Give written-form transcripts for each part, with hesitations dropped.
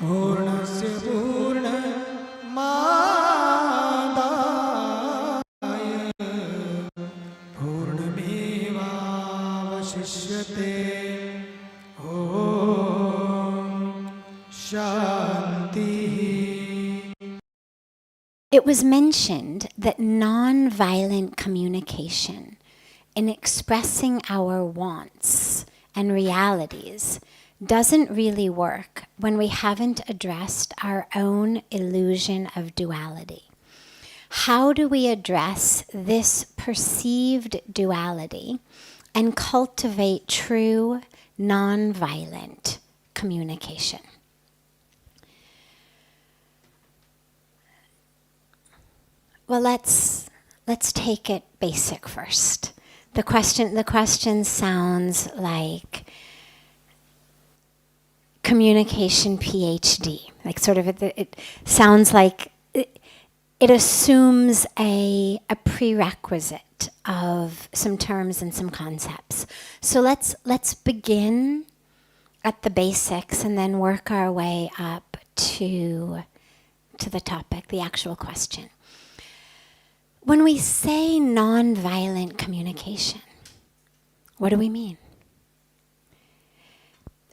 पूर्णस्य पूर्णमादाय पूर्णमेवावशिष्यते. It was mentioned that nonviolent communication in expressing our wants and realities doesn't really work when we haven't addressed our own illusion of duality. How do we address this perceived duality and cultivate true nonviolent communication? Well, let's take it basic first. The question sounds like communication PhD. Like sort of it sounds like it assumes a prerequisite of some terms and some concepts. So let's begin at the basics and then work our way up to the topic, the actual question. When we say nonviolent communication, what do we mean?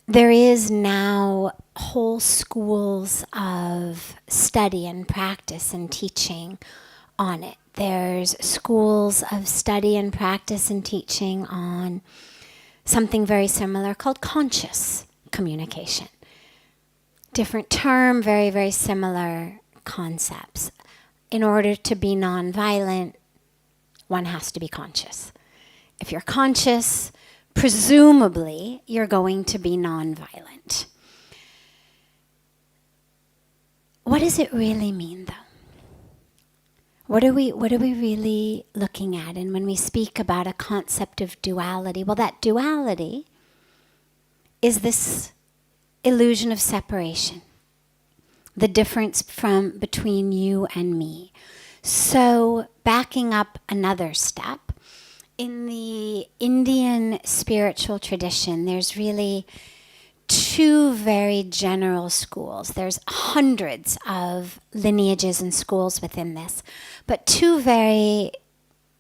There is now whole schools of study and practice and teaching on it. There's schools of study and practice and teaching on something very similar called conscious communication. Different term, very, very similar concepts. In order to be nonviolent, one has to be conscious. If you're conscious, presumably you're going to be nonviolent. What does it really mean, though? What are we really looking at? And when we speak about a concept of duality, well, that duality is this illusion of separation. The difference between you and me. So backing up another step, in the Indian spiritual tradition, there's really two very general schools. There's hundreds of lineages and schools within this, but two very,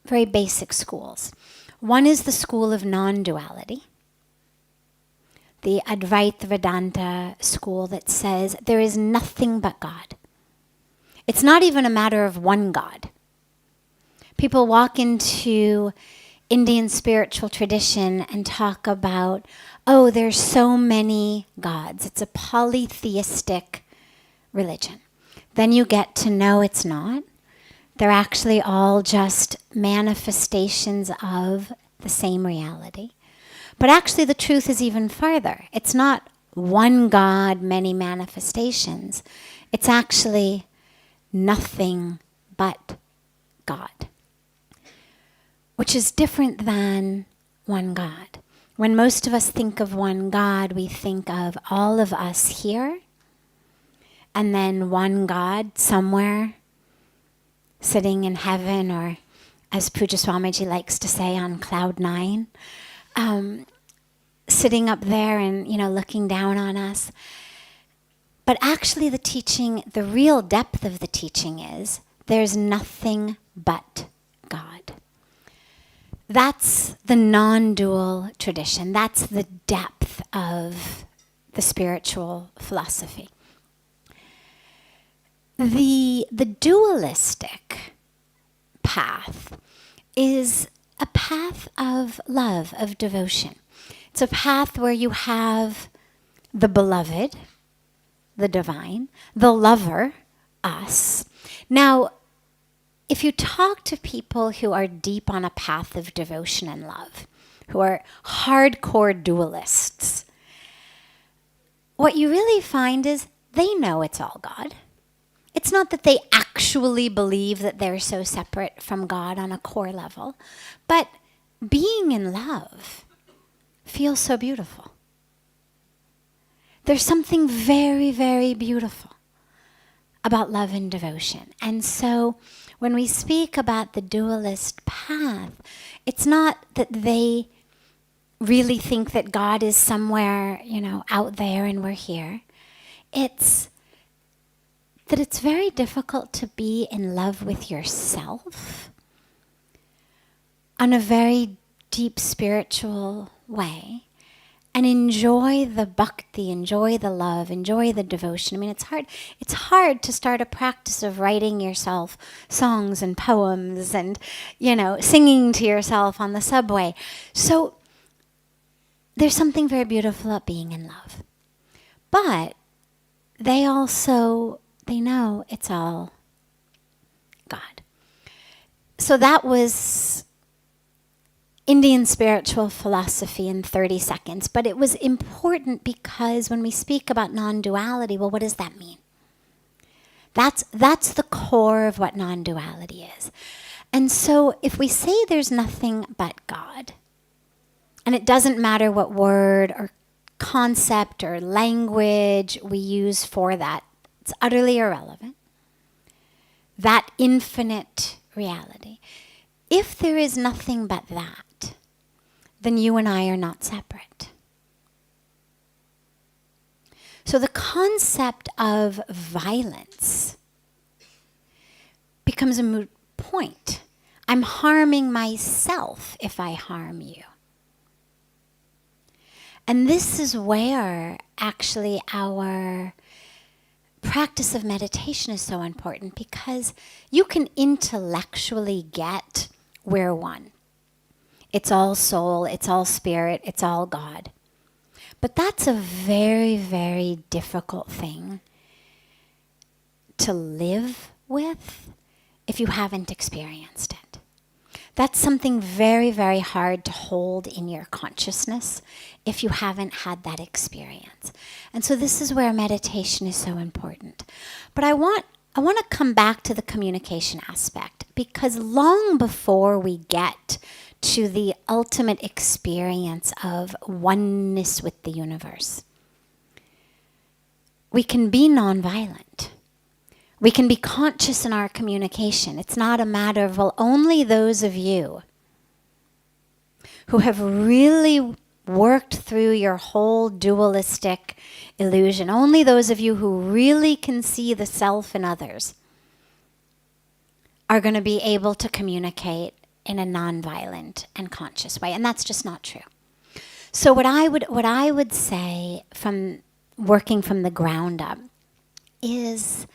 very basic schools. One is the school of non-duality, the Advaita Vedanta school that says there is nothing but God. It's not even a matter of one God. People walk into Indian spiritual tradition and talk about, oh, there's so many gods. It's a polytheistic religion. Then you get to know it's not. They're actually all just manifestations of the same reality. But actually the truth is even farther. It's not one God, many manifestations. It's actually nothing but God, which is different than one God. When most of us think of one God, we think of all of us here, and then one God somewhere sitting in heaven, or as Puja Swamiji likes to say, on cloud 9. Sitting up there and, looking down on us. But actually the teaching, the real depth of the teaching is there's nothing but God. That's the non-dual tradition. That's the depth of the spiritual philosophy. The dualistic path is a path of love, of devotion. It's a path where you have the beloved, the divine, the lover, us. Now, if you talk to people who are deep on a path of devotion and love, who are hardcore dualists, what you really find is they know it's all God. It's not that they actually believe that they're so separate from God on a core level, but being in love feels so beautiful. There's something very, very beautiful about love and devotion. And so when we speak about the dualist path, it's not that they really think that God is somewhere, out there and we're here. It's that it's very difficult to be in love with yourself on a very deep spiritual way and enjoy the bhakti, enjoy the love, enjoy the devotion. I mean, it's hard to start a practice of writing yourself songs and poems and, singing to yourself on the subway. So there's something very beautiful about being in love. But they know it's all God. So that was Indian spiritual philosophy in 30 seconds. But it was important because when we speak about non-duality, well, what does that mean? That's the core of what non-duality is. And so if we say there's nothing but God, and it doesn't matter what word or concept or language we use for that, it's utterly irrelevant. That infinite reality. If there is nothing but that, then you and I are not separate. So the concept of violence becomes a moot point. I'm harming myself if I harm you. And this is where actually our practice of meditation is so important, because you can intellectually get we're one. It's all soul, it's all spirit, it's all God. But that's a very, very difficult thing to live with if you haven't experienced it. That's something very, very hard to hold in your consciousness if you haven't had that experience. And so this is where meditation is so important. But I want to come back to the communication aspect, because long before we get to the ultimate experience of oneness with the universe, we can be nonviolent. We can be conscious in our communication. It's not a matter of, well, only those of you who have really worked through your whole dualistic illusion, only those of you who really can see the self in others are going to be able to communicate in a nonviolent and conscious way. And that's just not true. So what I would say, from working from the ground up, is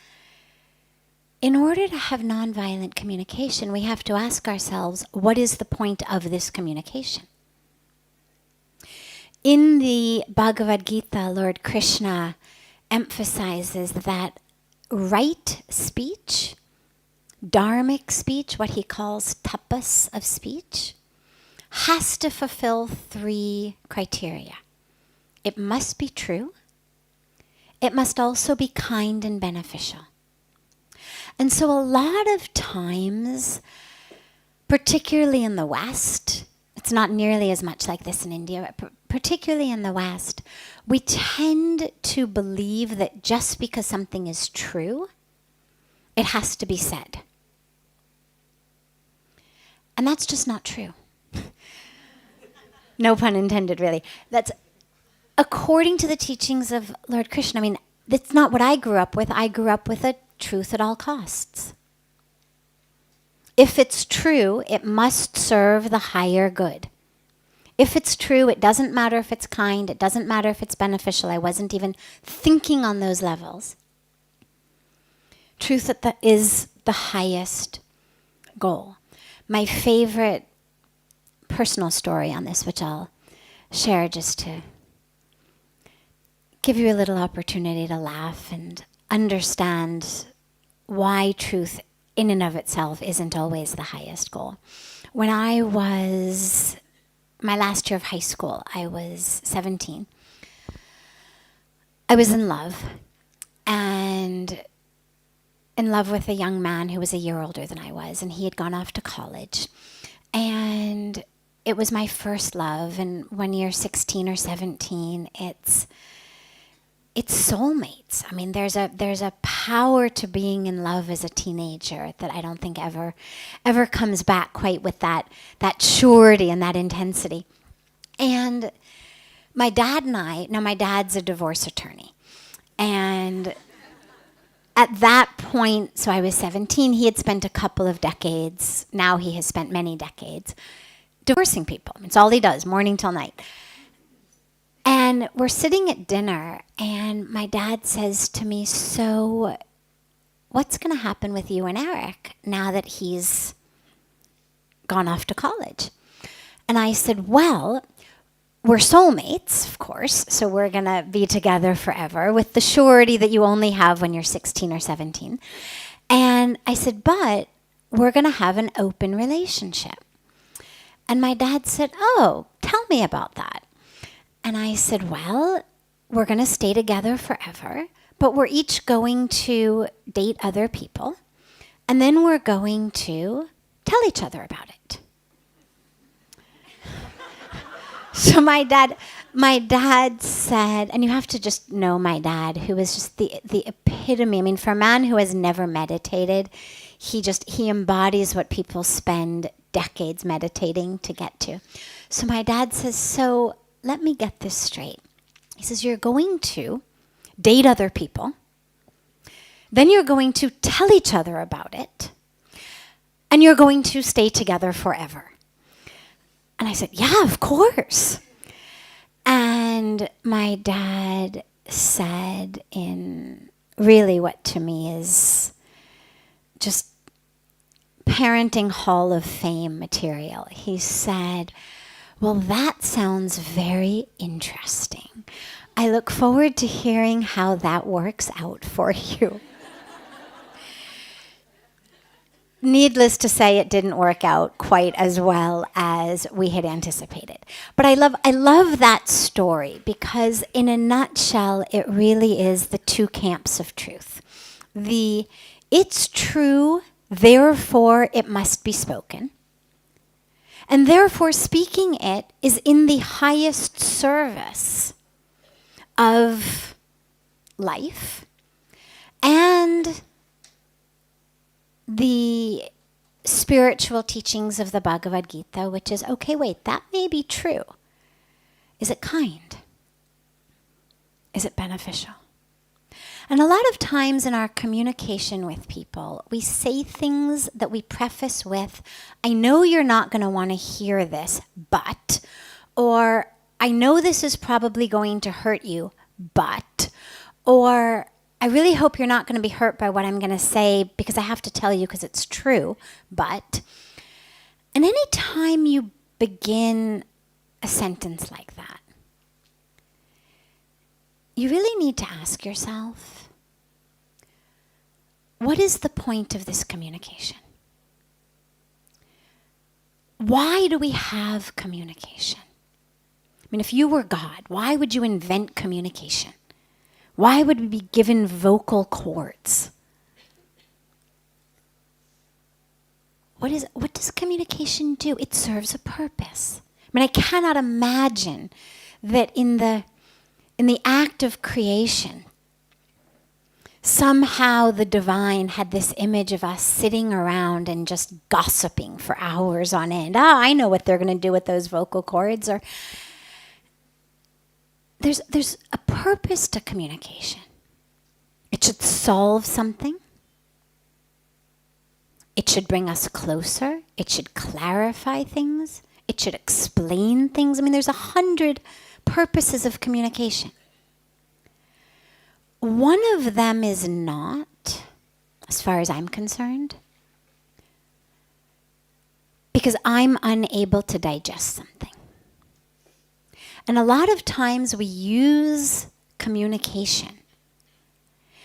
in order to have nonviolent communication, we have to ask ourselves, what is the point of this communication? In the Bhagavad Gita, Lord Krishna emphasizes that right speech, dharmic speech, what he calls tapas of speech, has to fulfill 3 criteria. It must be true. It must also be kind and beneficial. And so a lot of times, particularly in the West, it's not nearly as much like this in India, but particularly in the West, we tend to believe that just because something is true, it has to be said. And that's just not true. No pun intended, really. That's according to the teachings of Lord Krishna. I mean, that's not what I grew up with. I grew up with a truth at all costs. If it's true, it must serve the higher good. If it's true, it doesn't matter if it's kind, it doesn't matter if it's beneficial. I wasn't even thinking on those levels. Truth is the highest goal. My favorite personal story on this, which I'll share just to give you a little opportunity to laugh and understand why truth in and of itself isn't always the highest goal. When I was my last year of high school, I was 17. I was in love, and in love with a young man who was a year older than I was, and he had gone off to college. And it was my first love, and when you're 16 or 17, it's soulmates. I mean, there's a power to being in love as a teenager that I don't think ever comes back quite with that surety and that intensity. And my dad and I, now my dad's a divorce attorney. And at that point, so I was 17, he had spent a couple of decades, now he has spent many decades, divorcing people. It's all he does, morning till night. And we're sitting at dinner, and my dad says to me, so what's going to happen with you and Eric now that he's gone off to college? And I said, well, we're soulmates, of course, so we're going to be together forever with the surety that you only have when you're 16 or 17. And I said, but we're going to have an open relationship. And my dad said, oh, tell me about that. And I said, well, we're going to stay together forever, but we're each going to date other people, and then we're going to tell each other about it. So my dad said, and you have to just know my dad, who is just the epitome. I mean, for a man who has never meditated, he embodies what people spend decades meditating to get to. So my dad says, so let me get this straight. He says, you're going to date other people, then you're going to tell each other about it, and you're going to stay together forever. And I said, yeah, of course. And my dad said, in really what to me is just parenting Hall of Fame material, he said, well, that sounds very interesting. I look forward to hearing how that works out for you. Needless to say, it didn't work out quite as well as we had anticipated. But I love that story because in a nutshell, it really is the two camps of truth. It's true, therefore it must be spoken. And therefore speaking it is in the highest service of life and the spiritual teachings of the Bhagavad Gita, which is, okay, wait, that may be true. Is it kind? Is it beneficial? And a lot of times in our communication with people, we say things that we preface with, I know you're not going to want to hear this, but, or I know this is probably going to hurt you, but, or I really hope you're not going to be hurt by what I'm going to say because I have to tell you because it's true, but. And any time you begin a sentence like that, you really need to ask yourself, what is the point of this communication? Why do we have communication? I mean, if you were God, why would you invent communication? Why would we be given vocal cords? What does communication do? It serves a purpose. I mean, I cannot imagine that in the act of creation, somehow the divine had this image of us sitting around and just gossiping for hours on end. I know what they're going to do with those vocal cords. Or there's a purpose to communication. It should solve something. It should bring us closer. It should clarify things. It should explain things. I mean, there's 100 purposes of communication. One of them is not, as far as I'm concerned, because I'm unable to digest something. And a lot of times we use communication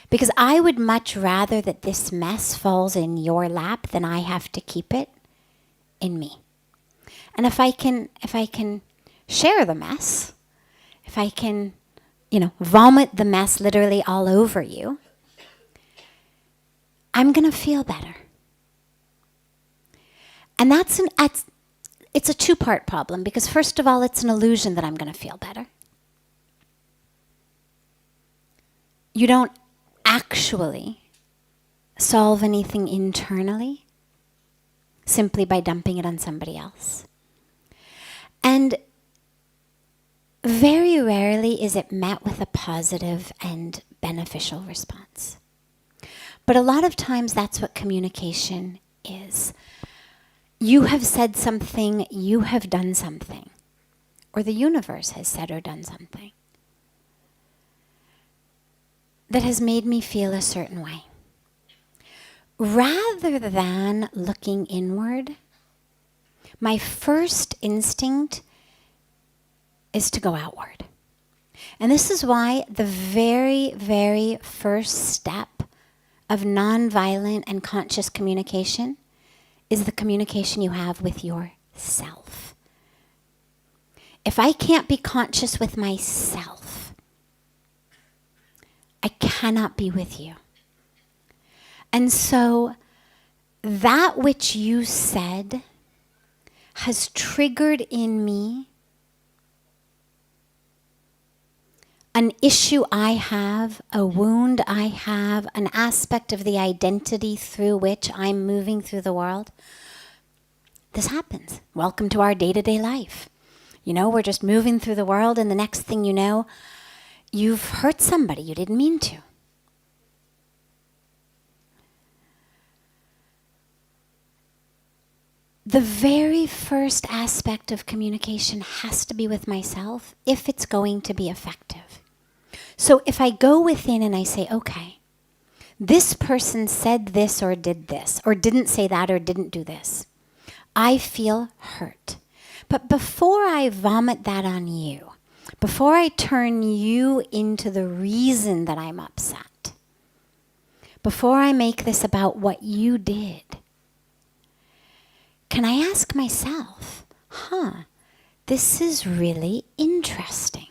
because I would much rather that this mess falls in your lap than I have to keep it in me. And if I can share the mess, if I can, vomit the mess literally all over you, I'm going to feel better. And it's a two-part problem because first of all, it's an illusion that I'm going to feel better. You don't actually solve anything internally simply by dumping it on somebody else. And very rarely is it met with a positive and beneficial response. But a lot of times that's what communication is. You have said something, you have done something, or the universe has said or done something that has made me feel a certain way. Rather than looking inward, my first instinct is to go outward. And this is why the very, very first step of nonviolent and conscious communication is the communication you have with yourself. If I can't be conscious with myself, I cannot be with you. And so that which you said has triggered in me an issue I have, a wound I have, an aspect of the identity through which I'm moving through the world. This happens. Welcome to our day-to-day life. You know, we're just moving through the world, and the next thing you know, you've hurt somebody you didn't mean to. The very first aspect of communication has to be with myself if it's going to be effective. So if I go within and I say, okay, this person said this or did this, or didn't say that or didn't do this, I feel hurt. But before I vomit that on you, before I turn you into the reason that I'm upset, before I make this about what you did, can I ask myself, this is really interesting.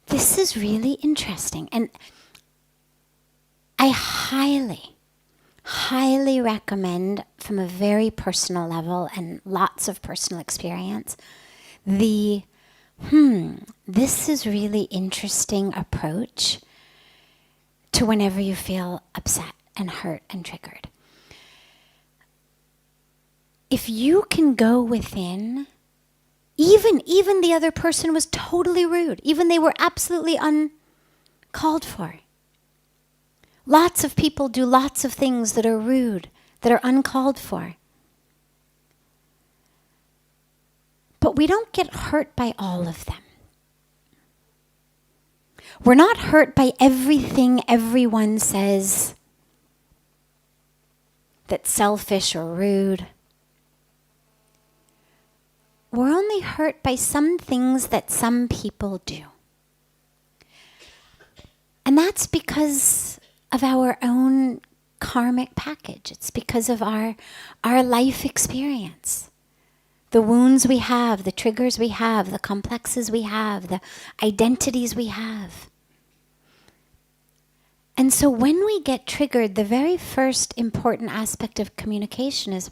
This is really interesting. And I highly, highly recommend, from a very personal level and lots of personal experience, the this is really interesting approach to whenever you feel upset and hurt and triggered. If you can go within, even the other person was totally rude, even they were absolutely uncalled for. Lots of people do lots of things that are rude, that are uncalled for. But we don't get hurt by all of them. We're not hurt by everything everyone says that's selfish or rude. We're only hurt by some things that some people do. And that's because of our own karmic package. It's because of our life experience. The wounds we have, the triggers we have, the complexes we have, the identities we have. And so when we get triggered, the very first important aspect of communication is,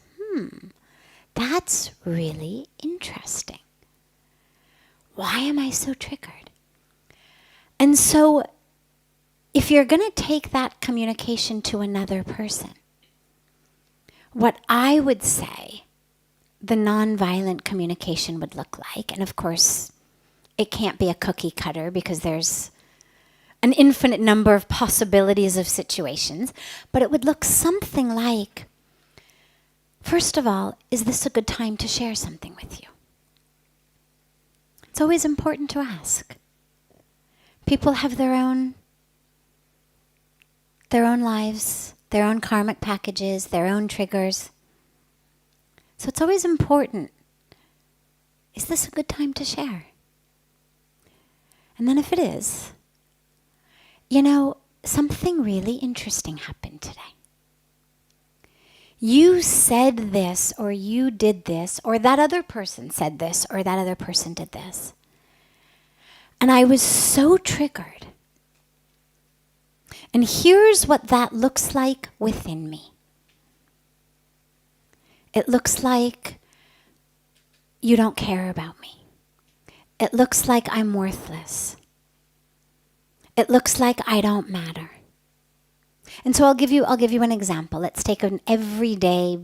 that's really interesting. Why am I so triggered? And so if you're going to take that communication to another person, what I would say the nonviolent communication would look like, and of course it can't be a cookie cutter because there's an infinite number of possibilities of situations, but it would look something like, first of all, is this a good time to share something with you? It's always important to ask. People have their own lives, their own karmic packages, their own triggers. So it's always important. Is this a good time to share? And then if it is, something really interesting happened today. You said this, or you did this, or that other person said this, or that other person did this. And I was so triggered. And here's what that looks like within me. It looks like you don't care about me. It looks like I'm worthless. It looks like I don't matter. And so I'll give you an example. Let's take an everyday,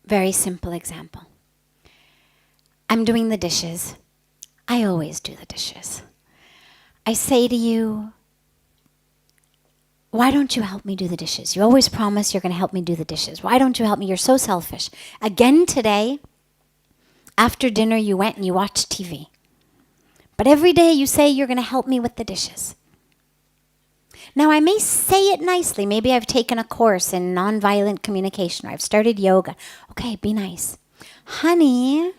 very simple example. I'm doing the dishes. I always do the dishes. I say to you, why don't you help me do the dishes? You always promise you're going to help me do the dishes. Why don't you help me? You're so selfish. Again today, after dinner, you went and you watched TV. But every day you say you're going to help me with the dishes. Now, I may say it nicely. Maybe I've taken a course in nonviolent communication, or I've started yoga. Okay, be nice. Honey,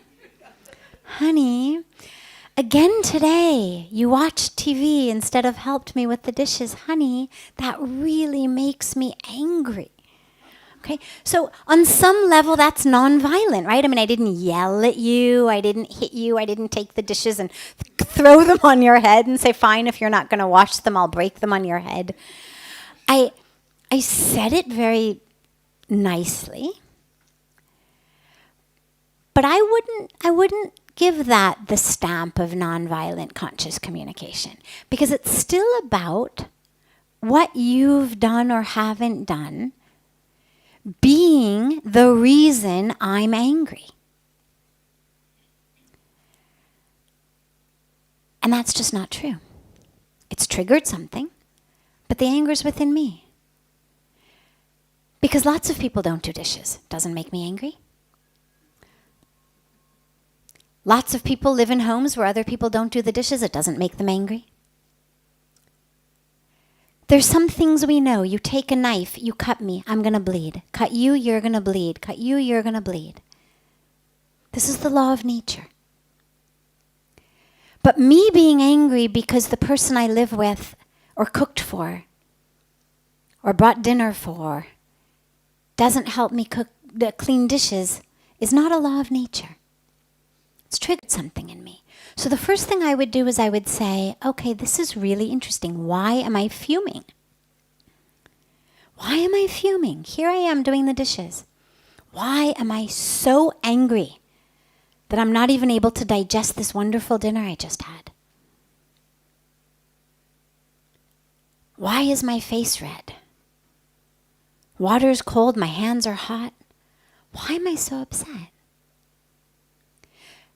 again today, you watched TV instead of helped me with the dishes. Honey, that really makes me angry. Okay, so on some level, that's nonviolent, right? I mean, I didn't yell at you, I didn't hit you, I didn't take the dishes and throw them on your head and say, fine, if you're not going to wash them, I'll break them on your head. I said it very nicely, but I wouldn't give that the stamp of nonviolent conscious communication, because it's still about what you've done or haven't done being the reason I'm angry. And that's just not true. It's triggered something, but the anger's within me. Because lots of people don't do dishes. Doesn't make me angry. Lots of people live in homes where other people don't do the dishes. It doesn't make them angry. There's some things we know. You take a knife, you cut me, I'm going to bleed. Cut you, you're going to bleed. Cut you, you're going to bleed. This is the law of nature. But me being angry because the person I live with or cooked for or brought dinner for doesn't help me clean dishes is not a law of nature. It's triggered something in me. So the first thing I would do is I would say, okay, this is really interesting. Why am I fuming? Why am I fuming? Here I am doing the dishes. Why am I so angry that I'm not even able to digest this wonderful dinner I just had? Why is my face red? Water's cold, my hands are hot. Why am I so upset?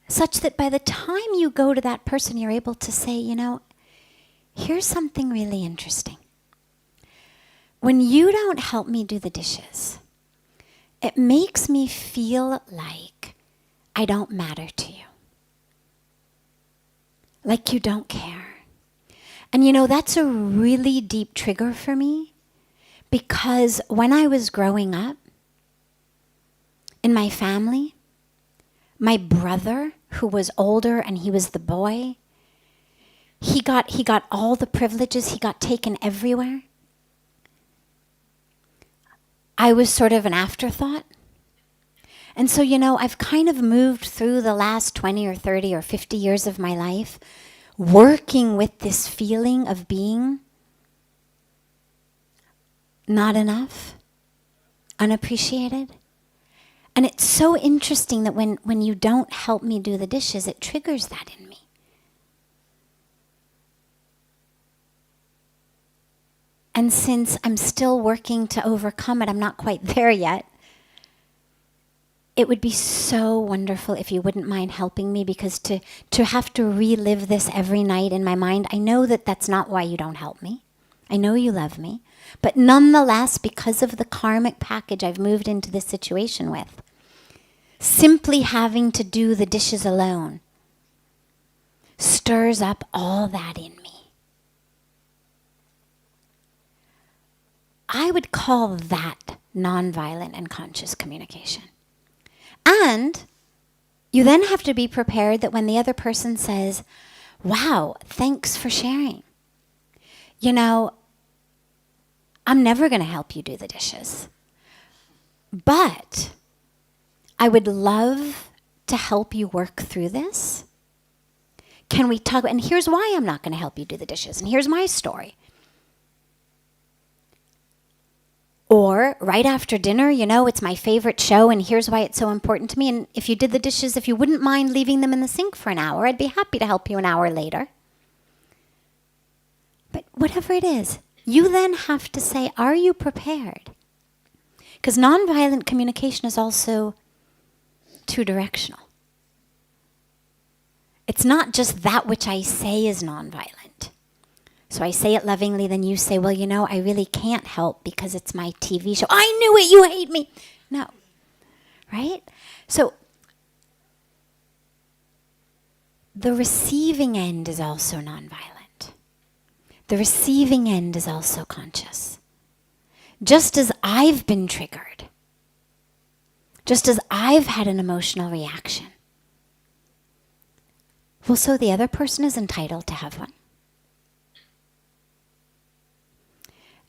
Such that by the time you go to that person, you're able to say, you know, here's something really interesting. When you don't help me do the dishes, it makes me feel like I don't matter to you. Like you don't care. And you know, that's a really deep trigger for me, because when I was growing up, in my family, my brother, who was older and he was the boy, he got all the privileges, he got taken everywhere. I was sort of an afterthought. And so, you know, I've kind of moved through the last 20 or 30 or 50 years of my life working with this feeling of being not enough, unappreciated. And it's so interesting that when you don't help me do the dishes, it triggers that in me. And since I'm still working to overcome it, I'm not quite there yet, it would be so wonderful if you wouldn't mind helping me, because to have to relive this every night in my mind, I know that that's not why you don't help me. I know you love me. But nonetheless, because of the karmic package I've moved into this situation with, simply having to do the dishes alone stirs up all that in me. I would call that nonviolent and conscious communication. And you then have to be prepared that when the other person says, wow, thanks for sharing. You know, I'm never going to help you do the dishes, but I would love to help you work through this. Can we talk? And here's why I'm not going to help you do the dishes. And here's my story. Or right after dinner, you know, it's my favorite show and here's why it's so important to me. And if you did the dishes, if you wouldn't mind leaving them in the sink for an hour, I'd be happy to help you an hour later. But whatever it is, you then have to say, are you prepared? Because nonviolent communication is also two-directional. It's not just that which I say is nonviolent. So I say it lovingly, then you say, well, I really can't help because it's my TV show. I knew it, you hate me. No, right? So the receiving end is also nonviolent. The receiving end is also conscious. Just as I've been triggered, just as I've had an emotional reaction, well, so the other person is entitled to have one.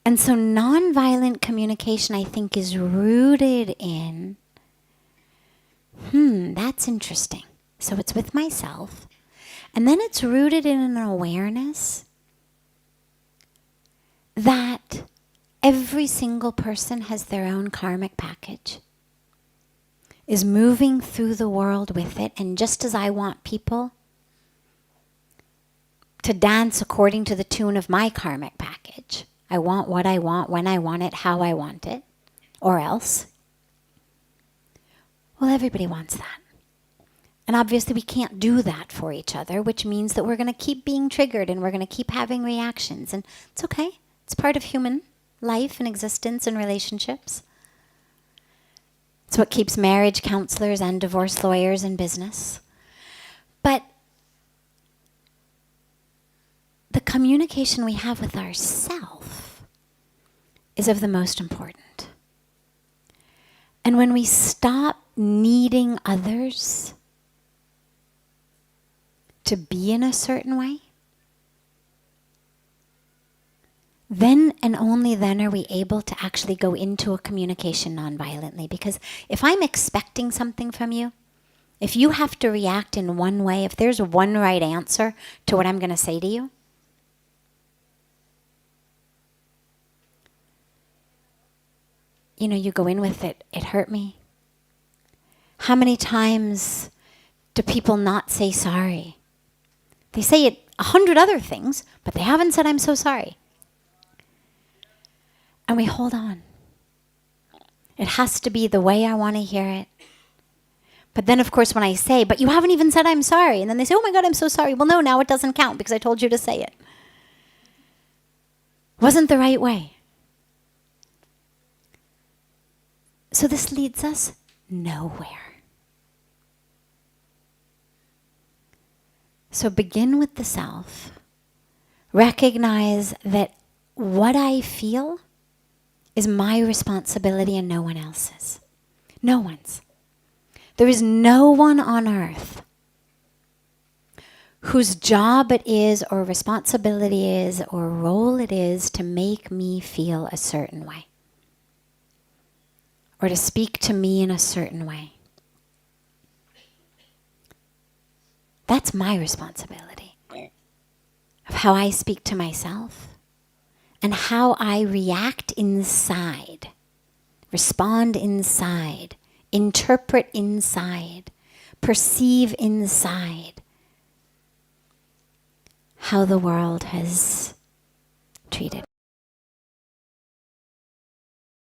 And so nonviolent communication, I think, is rooted in, that's interesting. So it's with myself. And then it's rooted in an awareness that every single person has their own karmic package, is moving through the world with it. And just as I want people to dance according to the tune of my karmic package, I want what I want, when I want it, how I want it, or else. Well, everybody wants that. And obviously we can't do that for each other, which means that we're going to keep being triggered and we're going to keep having reactions. And it's okay. It's part of human life and existence and relationships. It's what keeps marriage counselors and divorce lawyers in business. But the communication we have with ourselves is of the most important. And when we stop needing others to be in a certain way, then and only then are we able to actually go into a communication non-violently. Because if I'm expecting something from you, if you have to react in one way, if there's one right answer to what I'm going to say to you, you go in with it, it hurt me. How many times do people not say sorry? They say it 100 other things, but they haven't said, I'm so sorry. And we hold on. It has to be the way I want to hear it. But then, of course, when I say, but you haven't even said I'm sorry, and then they say, oh my God, I'm so sorry. Well, no, now it doesn't count because I told you to say it. Wasn't the right way. So this leads us nowhere. So begin with the self. Recognize that what I feel is my responsibility and no one else's. No one's. There is no one on earth whose job it is or responsibility is or role it is to make me feel a certain way or to speak to me in a certain way. That's my responsibility of how I speak to myself and how I react inside, respond inside, interpret inside, perceive inside how the world has treated